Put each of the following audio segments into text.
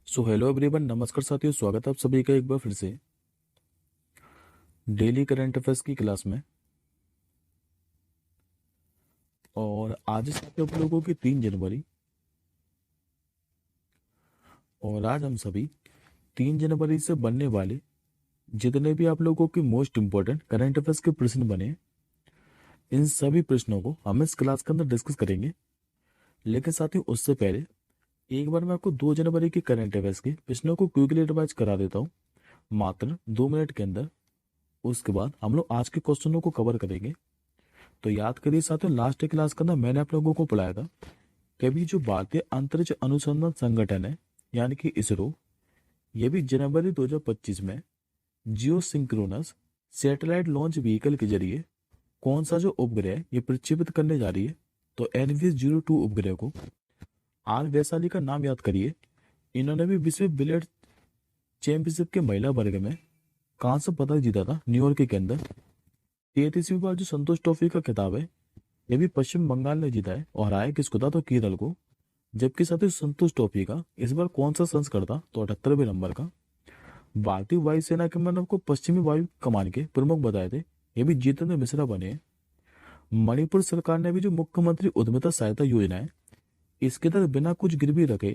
So hello everyone, नमस्कार साथियों। स्वागत है आप सभी का एक बार फिर से डेली करंट अफेयर्स की क्लास में। और आज साथियों आप लोगों की 3 जनवरी। और आज हम सभी 3 जनवरी से बनने वाले जितने भी आप लोगों के मोस्ट इंपॉर्टेंट करंट अफेयर्स के प्रश्न बने हैं, इन सभी प्रश्नों को हम इस क्लास के अंदर डिस्कस करेंगे। लेकिन साथियों उससे पहले एक बार मैं आपको 2 जनवरी के करंट अफेयर्स के प्रश्नों को क्विकली रिवाइज करा देता हूँ, मात्र 2 मिनट के अंदर। उसके बाद हम लोग आज के क्वेश्चनों को कवर करेंगे। तो याद करिए साथियों, लास्ट क्लास के अंदर मैंने आप लोगों को पढ़ाया था कि अभी जो भारतीय अंतरिक्ष अनुसंधान संगठन है यानी कि इसरो, ये भी जनवरी 2025 में जियो सिंक्रोनस सैटेलाइट लॉन्च व्हीकल के जरिए कौन सा जो उपग्रह ये प्रक्षेपित करने जा रही है। तो NVS-02 उपग्रह को आर वैशाली का नाम याद करिए। इन्होंने भी विश्व बिलियर्ड चैंपियनशिप के महिला वर्ग में कांस्य पदक जीता था न्यूयॉर्क के अंदर। 33वीं बार जो संतोष ट्रॉफी का खिताब है ये भी पश्चिम बंगाल ने जीता है और हराया किसको था, तो केरल को। जबकि साथ ही संतोष ट्रॉफी का इस बार कौन सा संस्करण था, तो 78वें नंबर का। भारतीय वायुसेना के मैंने आपको पश्चिमी वायु कमान के प्रमुख बताए थे, ये भी जितेंद्र मिश्रा बने हैं। मणिपुर सरकार ने भी जो मुख्यमंत्री उद्यमिता सहायता योजना है, इसके तहत बिना कुछ गिरवी रखे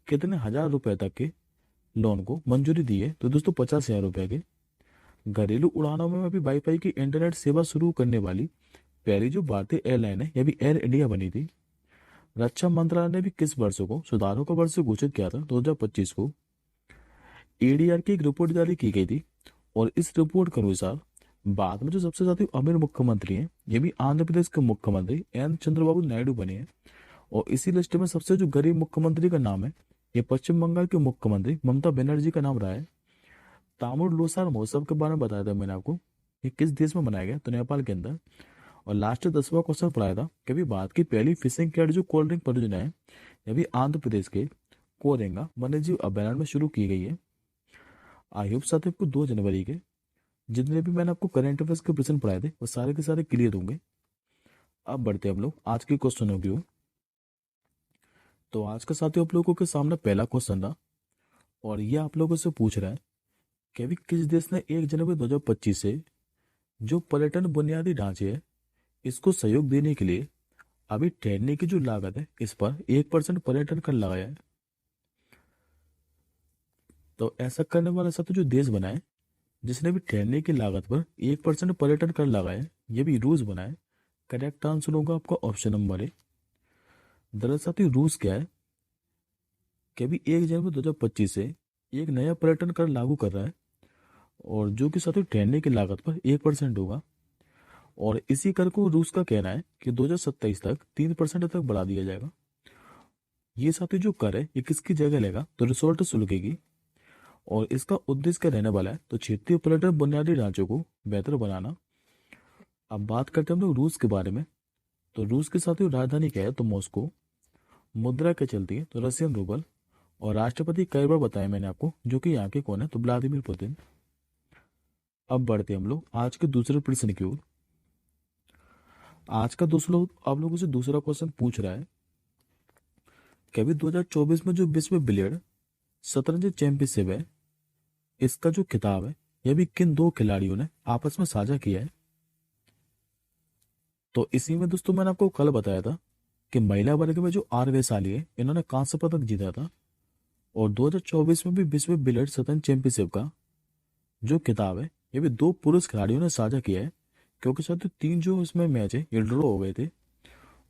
कितने हजार रुपए तक के लोन को मंजूरी दी है, तो दोस्तों 50,000 रुपए के। घरेलू उड़ानों में भी वाईफाई की इंटरनेट सेवा शुरू करने वाली पहली जो भारतीय एयरलाइन है, यह भी एयर इंडिया बनी थी। रक्षा मंत्रालय ने भी किस वर्ष को सुधारों का वर्ष घोषित किया था, 2025 को। ADR की एक रिपोर्ट जारी की गई थी और इस रिपोर्ट के अनुसार बाद में जो सबसे ज्यादा अमीर मुख्यमंत्री हैं, ये भी आंध्र प्रदेश के मुख्यमंत्री एन चंद्रबाबू नायडू बने हैं। और इसी लिस्ट में सबसे जो गरीब मुख्यमंत्री का नाम है, ये पश्चिम बंगाल के मुख्यमंत्री ममता बनर्जी का नाम रहा है। तामुर लोसार महोत्सव के बारे में बताया था मैंने आपको, ये किस देश में मनाया गया, तो नेपाल के अंदर। और लास्ट 10वां क्वेश्चन पढ़ाया था कि अभी भारत की पहली फिशिंग कैट जो कोल्ड ड्रिंक परियोजना है, ये भी आंध्र प्रदेश के कोरेंगा वन्यजीव अभयारण्य में शुरू की गई है। आई होप साथ आपको 2 जनवरी के जितने भी मैंने आपको करंट अफेयर्स के प्रश्न पढ़ाए थे वो सारे के सारे क्लियर होंगे। अब बढ़ते हैं हम लोग आज के क्वेश्चनों की ओर। तो आज का साथियों आप लोगों के सामने पहला क्वेश्चन था और ये आप लोगों से पूछ रहा है कि अभी किस देश ने 1 जनवरी 2025 से जो पर्यटन बुनियादी ढांचे है इसको सहयोग देने के लिए अभी ठहरने की जो लागत है इस पर 1% पर्यटन कर लगाया है। तो ऐसा करने वाला साथ जो देश बना है जिसने भी ठहरने की लागत पर 1% पर्यटन कर लगाया है, ये भी रूस बना है। करेक्ट आंसर होगा आपका ऑप्शन नंबर ए। दरअसल साथियों रूस क्या है कि अभी 1 जनवरी 2025 से एक नया पर्यटन कर लागू कर रहा है और जो कि साथियों ठहरने की लागत पर 1% होगा। और इसी कर को रूस का कहना है कि 2027 तक 3% तक बढ़ा दिया जाएगा। ये साथियों जो कर है ये किसकी जगह लेगा, तो रिसोर्ट शुल्क की। और इसका उद्देश्य क्या रहने वाला है, तो क्षेत्रीय पर्यटन बुनियादी ढांचों को बेहतर बनाना। अब बात करते हैं हम लोग रूस के बारे में। तो रूस के साथियों राजधानी क्या है, तो मॉस्को। मुद्रा क्या चलती है, तो रशियन रूबल। और राष्ट्रपति कई बार बताया मैंने आपको, जो कि यहाँ के कौन है, तो व्लादिमीर पुतिन। अब बढ़ते हैं हम लोग आज के दूसरे प्रश्न की ओर। आज का दूसरा आप लोगों से दूसरा क्वेश्चन पूछ रहा है कि अभी 2024 में जो विश्व बिलियर्ड शतरंज चैंपियनशिप है, इसका जो खिताब है यह भी किन दो खिलाड़ियों ने आपस में साझा किया है। तो इसी में दोस्तों मैंने आपको कल बताया था कि महिला वर्ग में जो आर वैशाली है, इन्होंने कांस्य पदक जीता था। और 2024 में भी विश्व बिलियर्ड शतरंज चैंपियनशिप का जो खिताब है ये भी दो पुरुष खिलाड़ियों ने साझा किया है। क्योंकि शायद 3 जो इसमें मैच है ये ड्रॉ हो गए थे।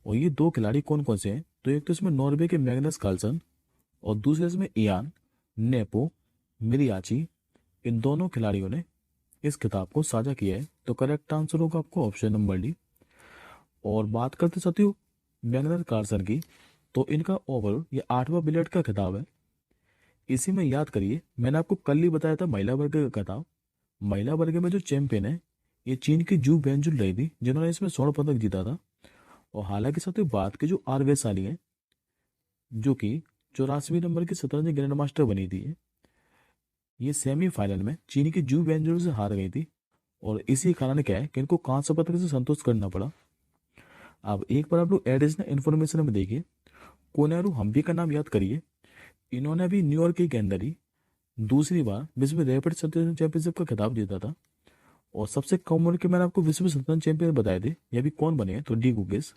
और ये दो खिलाड़ी कौन कौन से हैं, तो एक तो इसमें नॉर्वे के मैग्नस कार्लसन और दूसरे इसमें इयान नेपो मिरियाची। इन दोनों खिलाड़ियों ने इस खिताब को साझा किया है। तो करेक्ट आंसर होगा आपको ऑप्शन नंबर डी। और बात करते साथियों मैग्नस कार्लसन की, तो इनका ओवरऑल ये 8वां बिलियर्ड का खिताब है। इसी में याद करिए मैंने आपको कल ही बताया था महिला वर्ग का खिताब। महिला वर्ग में जो चैंपियन है ये चीन की जू बेंजुल रही थी, जिन्होंने इसमें स्वर्ण पदक जीता था। और हालांकि साथियों बात की जो आर वैशाली है, जो कि 84वें नंबर की शतरंज ग्रैंड मास्टर बनी थी, ये सेमीफाइनल में चीन की जू बेंजुल से हार गई थी। और इसी कारण क्या है कि इनको कांस्य पदक से संतोष करना पड़ा। अब एक बार आप लोग एडिशनल इन्फॉर्मेशन में देखिए, कोनेरू हम्पी का नाम याद करिए। इन्होंने अभी न्यूयॉर्क के अंदर ही दूसरी बार विश्व रैपिड शतरंज चैंपियनशिप का खिताब जीता था। और सबसे कम उम्र के मैंने आपको विश्व शतरंज चैंपियन बताए थे, ये भी कौन बने हैं, तो डी गुकेश।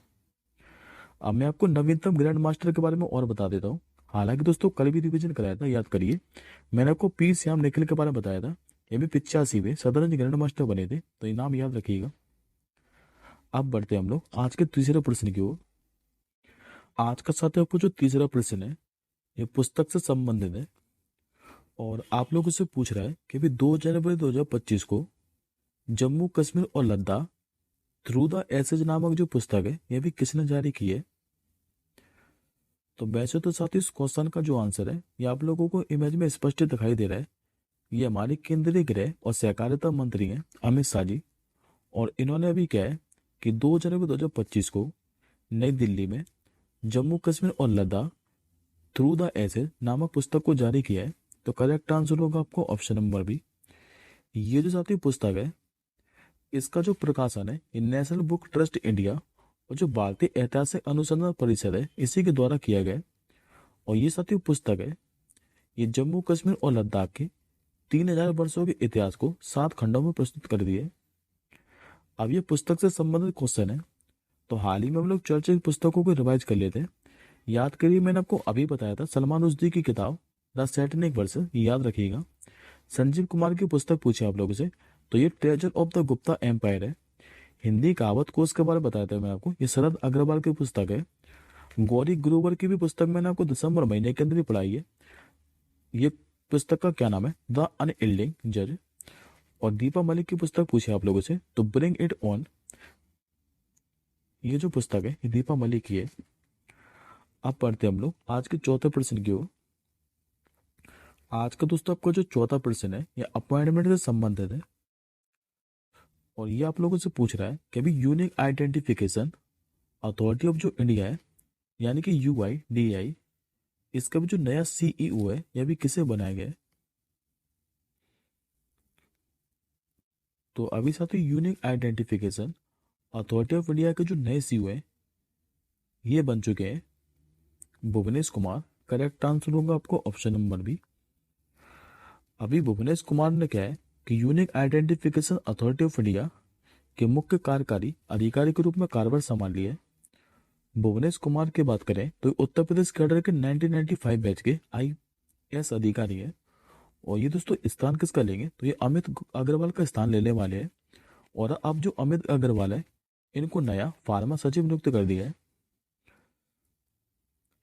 अब मैं आपको नवीनतम ग्रैंड मास्टर के बारे में और बता देता हूँ। हालांकि दोस्तों कल भी रिवीजन कराया था, याद करिए। मैंने आपको पी श्याम निखिल के बारे में बताया था, ये भी 85वें शतरंज ग्रैंड मास्टर बने थे, तो ये नाम याद रखिएगा। अब बढ़ते हैं हम लोग आज के तीसरे प्रश्न की ओर। आज का साथ आपको जो तीसरा प्रश्न है ये पुस्तक से संबंधित है। और आप लोगों से पूछ रहा है कि भी 2 जनवरी 2025 को जम्मू कश्मीर और लद्दाख थ्रू द एसेज नामक जो पुस्तक है ये भी किसने जारी की है। तो वैसे तो साथ ही इस क्वेश्चन का जो आंसर है ये आप लोगों को इमेज में स्पष्ट दिखाई दे रहा है। ये हमारे केंद्रीय गृह और सहकारिता मंत्री हैं अमित शाह जी। और इन्होंने अभी क्या है कि 2 जनवरी 2025 को नई दिल्ली में जम्मू कश्मीर और लद्दाख थ्रू द एसेज नामक पुस्तक को जारी किया है। तो करेक्ट आंसर होगा आपको ऑप्शन नंबर बी। ये जो साथी पुस्तक है इसका जो प्रकाशन है ये नेशनल बुक ट्रस्ट इंडिया और जो भारतीय ऐतिहासिक अनुसंधान परिषद है इसी के द्वारा किया गया है। और ये साथी पुस्तक है ये जम्मू कश्मीर और लद्दाख के 3000 वर्षों के इतिहास को 7 खंडों में प्रस्तुत कर दिए। अब ये पुस्तक से संबंधित क्वेश्चन है, तो हाल ही में हम लोग चर्चित पुस्तकों को रिवाइज कर लेते हैं। याद करिए मैंने आपको अभी बताया था सलमान रुश्दी की किताब द सैटेनिक वर्स, याद रखिएगा। संजीव कुमार की पुस्तक पूछी आप लोगों से, तो ये treasure of the Gupta empire है। हिंदी कहावत कोश के बारे में बताया था मैं आपको, ये शरद अग्रवाल की पुस्तक है। गौरी ग्रोवर की भी पुस्तक मैंने आपको दिसंबर महीने के अंदर ही पढ़ाई है। ये पुस्तक का क्या नाम है, द अनइल्डिंग जज। और दीपा मलिक की पुस्तक पूछी आप लोगों से, तो ब्रिंग इट ऑन। ये जो पुस्तक है ये दीपा मलिक की है। अब पढ़ते हम लोग आज के चौथे प्रश्न की ओर। आज का दोस्तों आपको जो चौथा प्रश्न है ये अपॉइंटमेंट से संबंधित है। और ये आप लोगों से पूछ रहा है कि अभी यूनिक आइडेंटिफिकेशन अथॉरिटी ऑफ जो इंडिया है यानी कि UIDAI, इसका भी जो नया CEO है यह भी किसे बनाया गया है। तो अभी साथ ही unique identification authority of India के जो नए CEO है ये बन चुके हैं भुवनेश कुमार। करेक्ट आंसर होगा आपको ऑप्शन नंबर बी। अभी भुवनेश कुमार ने क्या है कि unique identification authority of India के मुख्य कार्यकारी अधिकारी के रूप में कार्यभार संभाल लिया है। भुवनेश कुमार की बात करें तो उत्तर प्रदेश कैडर के 1995 बैच के IAS अधिकारी है। और ये दोस्तों स्थान किसका लेंगे, तो ये अमित अग्रवाल का स्थान लेने वाले हैं। और अब जो अमित अग्रवाल है इनको नया फार्मा सचिव नियुक्त कर दिया है।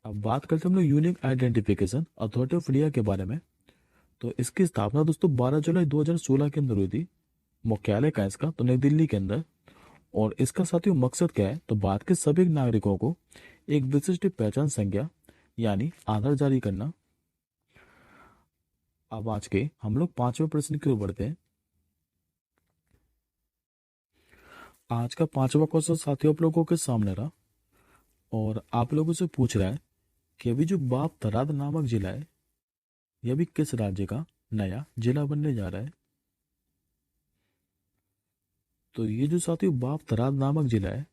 अब बात करते हैं हम लोग unique identification authority of India के बारे में। तो इसकी स्थापना दोस्तों 12 जुलाई 2016 के अंदर हुई थी। मुख्यालय का इसका तो नई दिल्ली के अंदर। और इसका साथियों मकसद क्या है, तो भारत के सभी नागरिकों को एक विशिष्ट पहचान संख्या यानी आधार जारी करना। अब आज के हम लोग 5वें प्रश्न की ओर बढ़ते हैं। आज का 5वां क्वेश्चन साथियों आप लोगों के सामने रहा। और आप लोगों से पूछ रहा है कि अभी जो बाप थराद नामक जिला है यह भी किस राज्य का नया जिला बनने जा रहा है। तो ये जो साथियों बाप थराद नामक जिला है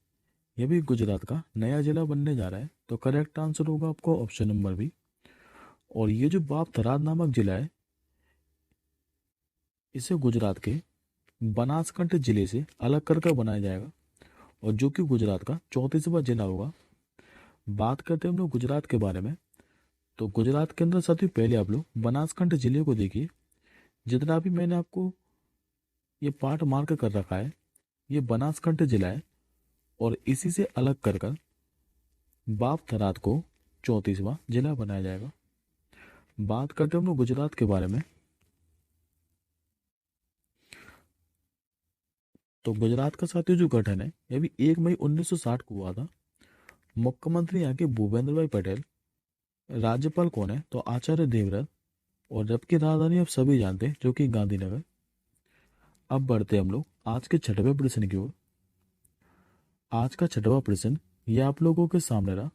यह भी गुजरात का नया जिला बनने जा रहा है। तो करेक्ट आंसर होगा आपको ऑप्शन नंबर बी। और ये जो बाप थराद नामक जिला है इसे गुजरात के बनासकांठा जिले से अलग कर बनाया जाएगा। और जो कि गुजरात का 34वां जिला होगा। बात करते हैं हम लोग गुजरात के बारे में। तो गुजरात के अंदर साथियों पहले आप लोग बनासकांठा जिले को देखिए। जितना भी मैंने आपको ये पार्ट मार्क कर रखा है ये बनासकांठा जिला है। और इसी से अलग कर बाप थराद को 34वां जिला बनाया जाएगा। बात करते हैं हम लोग गुजरात के बारे में। तो गुजरात का साथियों जो गठन है यह भी 1 मई 1960 को हुआ था। मुख्यमंत्री यहाँ के भूपेंद्र भाई पटेल। राज्यपाल कौन है, तो आचार्य देवव्रत। और जबकि राजधानी आप सभी जानते हैं जो कि गांधीनगर। अब बढ़ते हैं हम लोग आज के 6वें प्रश्न की ओर। आज का 6वां प्रश्न ये आप लोगों के सामने रहा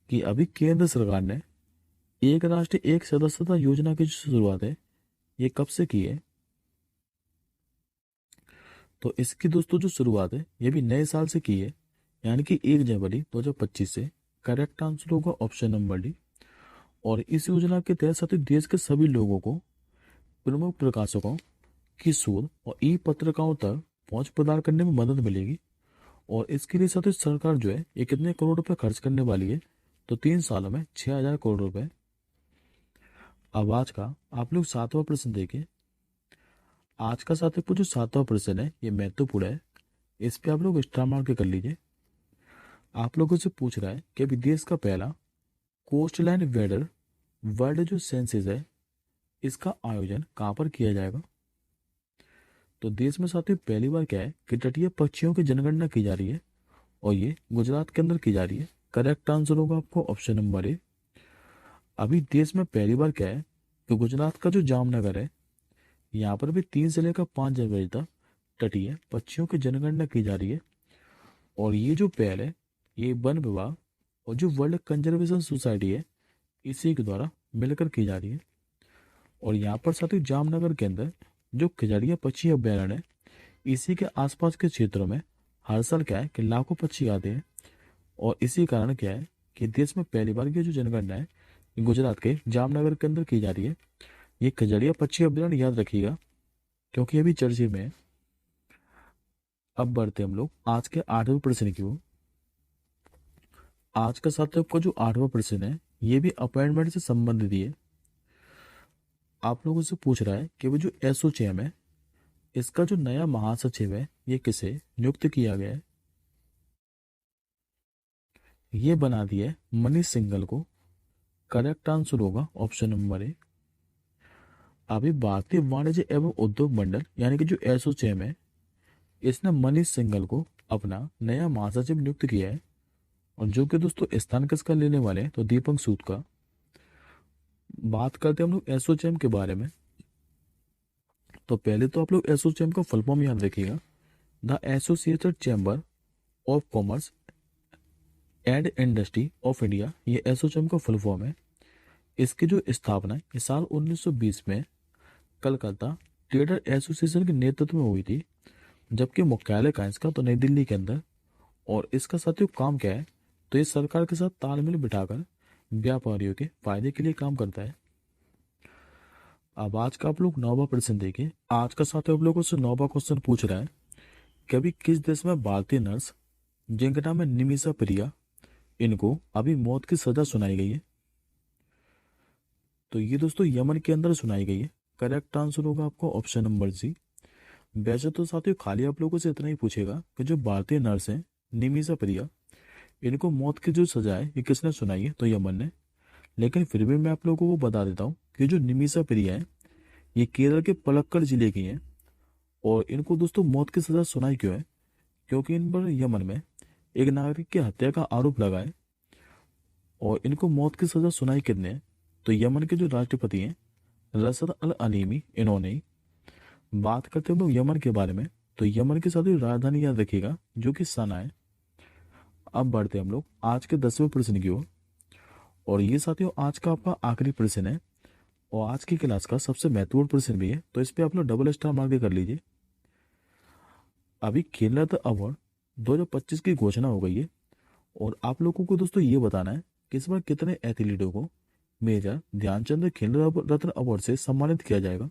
कि अभी केंद्र सरकार ने एक राष्ट्र एक सदस्यता योजना की जो शुरुआत है ये कब से की है। तो इसकी दोस्तों जो शुरुआत है ये भी नए साल से की है यानी कि 1 जनवरी 2025 से। करेक्ट आंसर होगा ऑप्शन नंबर डी। और इस योजना के तहत साथ ही देश के सभी लोगों को, प्रमुख प्रकाशकों की शोध और ई पत्रिकाओं तक पहुंच प्रदान करने में मदद मिलेगी। और इसके लिए साथ ही सरकार जो है ये कितने करोड़ रुपए खर्च करने वाली है, तो 3 सालों में 6,000 करोड़ रुपए। अब आज का आप लोग 7वां प्रश्न देखिए। आज का साथ ही जो 7वां प्रश्न है ये महत्वपूर्ण है, इस पे आप लोग स्टार मार्क के कर लीजिए। आप लोगों से पूछ रहा है कि अभी देश का पहला कोस्टलाइन वेदर वर्ल्ड जो सेंसस है इसका आयोजन कहाँ पर किया जाएगा। तो देश में साथ ही पहली बार क्या है कि तटीय पक्षियों की जनगणना की जा रही है, और ये गुजरात के अंदर की जा रही है। करेक्ट आंसर होगा आपको ऑप्शन नंबर ए। अभी देश में पहली बार क्या है कि गुजरात का जो जामनगर है यहाँ पर भी 3 से लेकर 5 जनवरी तक तटीय पक्षियों की जनगणना की जा रही है। और ये जो पहल है ये वन विभाग और जो वर्ल्ड कंजर्वेशन सोसाइटी है इसी के द्वारा मिलकर की जा रही है। और यहाँ पर साथ ही जामनगर के अंदर जो खिजड़िया पक्षी अभ्यारण्य है इसी के आसपास के क्षेत्रों में हर साल क्या है कि लाखों पक्षी आते हैं। और इसी कारण क्या है कि देश में पहली बार की जो जनगणना है ये गुजरात के जामनगर के अंदर की जा रही है। ये खजड़िया पक्षी अभ्यारण्य याद रखिएगा क्योंकि अभी चर्चे में है। अब बढ़ते हम लोग आज के 8वें प्रश्न की ओर। आज का साथियों का जो 8वां प्रश्न है ये भी अपॉइंटमेंट से संबंधित ही है। आप लोगों से पूछ रहा है कि वो जो एसोचैम है इसका जो नया महासचिव है ये किसे नियुक्त किया गया है। ये बना दिया है मनीष सिंघल को। करेक्ट आंसर होगा ऑप्शन नंबर ए। अभी भारतीय वाणिज्य एवं उद्योग मंडल यानी कि जो एसोचैम है इसने मनीष सिंघल को अपना नया महासचिव नियुक्त किया है। और जो कि दोस्तों स्थान किसका लेने वाले हैं तो दीपक सूद का। बात करते हैं हम लोग एसोचैम के बारे में। तो पहले तो आप लोग एसोचैम का फुल फॉर्म याद रखिएगा, the associated chamber of commerce and industry of India. ये एसोचैम का फुल फॉर्म है। इसकी जो स्थापना है इस साल 1920 में कलकत्ता ट्रेडर एसोसिएशन के नेतृत्व में हुई थी, जबकि मुख्यालय का इसका तो नई दिल्ली के अंदर। और इसका साथियों काम क्या है तो ये सरकार के साथ तालमेल बिठाकर व्यापारियों के फायदे के लिए काम करता है। अब आज का आप लोग 9वां प्रश्न देखिए। आज का साथियों आप लोगों से 9वां क्वेश्चन पूछ रहा है कि अभी किस देश में भारतीय नर्स जिनका नाम है निमिषा प्रिया इनको अभी मौत की सजा सुनाई गई है। तो ये दोस्तों यमन के अंदर सुनाई गई है। करेक्ट आंसर होगा आपको ऑप्शन नंबर सी। वैसे तो साथियों खाली आप लोगों से इतना ही पूछेगा कि जो भारतीय नर्स हैं निमिषा प्रिया इनको मौत की जो सजा है ये किसने सुनाई है तो यमन ने। लेकिन फिर भी मैं आप लोगों को बता देता हूँ कि जो निमिषा प्रिया है ये केरल के पलक्कड़ जिले की हैं। और इनको दोस्तों मौत की सजा सुनाई क्यों है क्योंकि इन पर यमन में एक नागरिक की हत्या का आरोप लगा है। और इनको मौत की सजा सुनाई किसने है तो यमन के जो राष्ट्रपति हैं रसद अल अलीमी इन्होंने ही। बात करते हैं हम लोग यमन के बारे में। तो यमन के साथ ही राजधानी याद रखिएगा जो कि सना है। अब बढ़ते हैं हम लोग आज के 10वें प्रश्न की ओर। और ये साथियों आज का आपका आखिरी प्रश्न है और आज की क्लास का सबसे महत्वपूर्ण प्रश्न भी है, तो इस पे आप लोग डबल स्टार मार्क कर लीजिए। अभी खेल रत्न अवार्ड 2025 की घोषणा हो गई है और आप लोगों को दोस्तों ये बताना है कि इस बार कितने एथलीटों को मेजर ध्यानचंद खेल रत्न अवार्ड से सम्मानित किया जाएगा।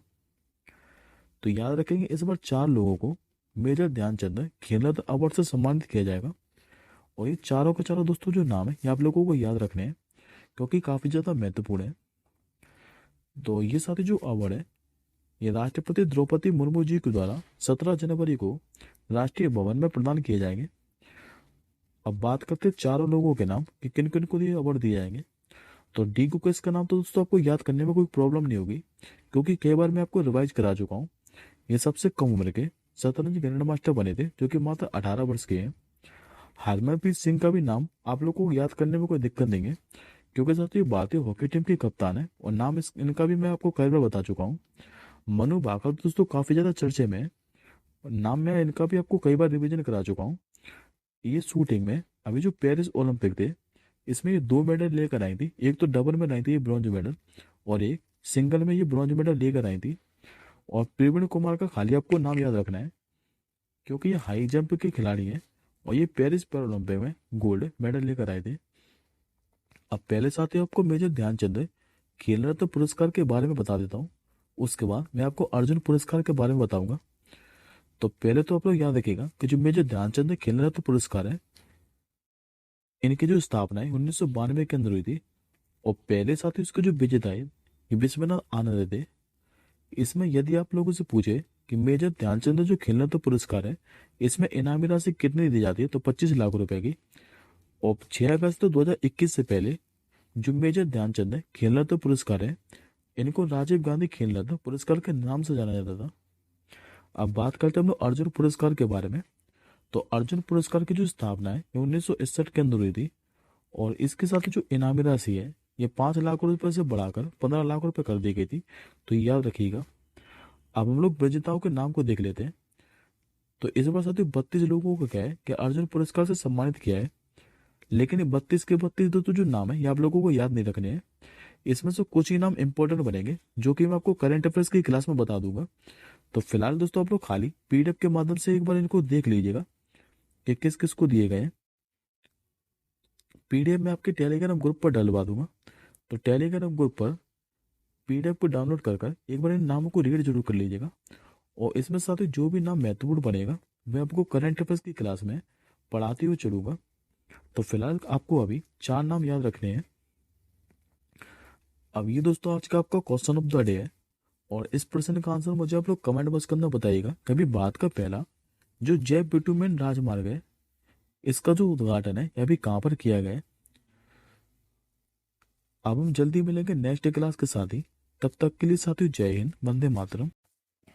तो याद रखेंगे इस बार 4 लोगों को मेजर ध्यानचंद खेल रत्न अवार्ड से सम्मानित किया जाएगा। और ये चारों के चारों दोस्तों जो नाम है ये आप लोगों को याद रखने हैं क्योंकि काफी ज्यादा महत्वपूर्ण है। तो ये सारे जो अवार्ड है ये राष्ट्रपति द्रौपदी मुर्मू जी के द्वारा 17 जनवरी को राष्ट्रीय भवन में प्रदान किए जाएंगे। अब बात करते हैं चारों लोगों के नाम कि किन किन को ये अवार्ड दिए जाएंगे। तो डी कुकर्स का नाम तो दोस्तों आपको याद करने में कोई प्रॉब्लम नहीं होगी क्योंकि कई बार मैं आपको रिवाइज करा चुका हूँ। ये सबसे कम उम्र के शतरंज ग्रैंड मास्टर बने थे जो कि मात्र 18 वर्ष के हैं। हरमनप्रीत सिंह का भी नाम आप लोगों को याद करने में कोई दिक्कत नहीं है क्योंकि साथ ही भारतीय हॉकी टीम के कप्तान है और नाम इनका भी मैं आपको कई बार बता चुका हूँ। मनु भाकर दोस्तों काफी ज्यादा चर्चे में है और नाम मैं इनका भी आपको कई बार रिवीजन करा चुका हूँ। ये शूटिंग में अभी जो पेरिस ओलंपिक थे इसमें ये 2 मेडल लेकर आई थी। एक तो डबल में लाई थी ये ब्रॉन्ज मेडल और एक सिंगल में ये ब्रॉन्ज मेडल लेकर आई थी। और प्रवीण कुमार का खाली आपको नाम याद रखना है क्योंकि ये हाई जंप के खिलाड़ी हैं और ये पेरिस पैरालंपिक में गोल्ड मेडल लेकर आए थे। अब पहले साथ ही आपको मेजर ध्यानचंद खेल रत्न पुरस्कार के बारे में बता देता हूँ। उसके बाद मैं आपको अर्जुन पुरस्कार के बारे में बताऊंगा। तो पहले तो आप लोग याद रखिएगा कि जो मेजर ध्यानचंद खेल रत्न पुरस्कार है, इनकी जो स्थापना है 1992 के अंदर हुई थी। और पहले साथ ही उसके जो विजेता है ये विश्वनाथ आनंद थे। इसमें यदि आप लोगों से पूछे कि मेजर ध्यानचंद जो खेल रत्न पुरस्कार है, इसमें इनामी राशि कितनी दी जाती है, तो 25 लाख रुपए की। और 6 अगस्त 2021 से पहले जो मेजर ध्यानचंद खेल रत्न पुरस्कार है, इनको राजीव गांधी खेल रत्न पुरस्कार के नाम से जाना जाता था। अब बात करते हैं हम लोग अर्जुन पुरस्कार के बारे में। तो अर्जुन पुरस्कार की जो स्थापना है ये 1961 के अंदर हुई थी। और इसके साथ जो इनामी राशि है ये 5 लाख रुपए से बढ़ाकर 15 लाख रुपए कर दी गई थी। तो ये याद रखिएगा। अब हम लोग विजेताओं के नाम को देख लेते हैं। तो इस बार साथियों 32 लोगों को क्या है कि अर्जुन पुरस्कार से सम्मानित किया है। लेकिन ये 32 के 32 दोस्तों जो नाम है ये आप लोगों को याद नहीं रखने हैं। इसमें से कुछ ही नाम इंपॉर्टेंट बनेंगे जो कि मैं आपको करंट अफेयर्स की क्लास में बता दूंगा। तो फिलहाल दोस्तों आप लोग खाली पीडीएफ के माध्यम से एक बार इनको देख लीजिएगा कि किस किस को दिए गए हैं। पीडीएफ में आपके टेलीग्राम ग्रुप पर डलवा दूंगा। तो टेलीग्राम ग्रुप पर पीडीएफ को डाउनलोड कर कर एक बार इन नामों को रीड जरूर कर लीजिएगा। और इसमें साथ ही जो भी नाम महत्वपूर्ण बनेगा मैं आपको करंट अफेयर्स की क्लास में पढ़ाते हुए चलूंगा। तो फिलहाल आपको अभी 4 नाम याद रखने हैं। अब ये दोस्तों आज का आपका क्वेश्चन ऑफ द डे है। और इस प्रश्न का आंसर मुझे आप लोग कमेंट बॉक्स के अंदर बताइएगा। कभी भारत का पहला जो जैव बिटुमेन राजमार्ग है, इसका जो उद्घाटन है यह भी कहाँ पर किया गया है। अब हम जल्दी मिलेंगे नेक्स्ट क्लास के साथ ही। तब तक के लिए साथियों जय हिंद, वंदे मातरम।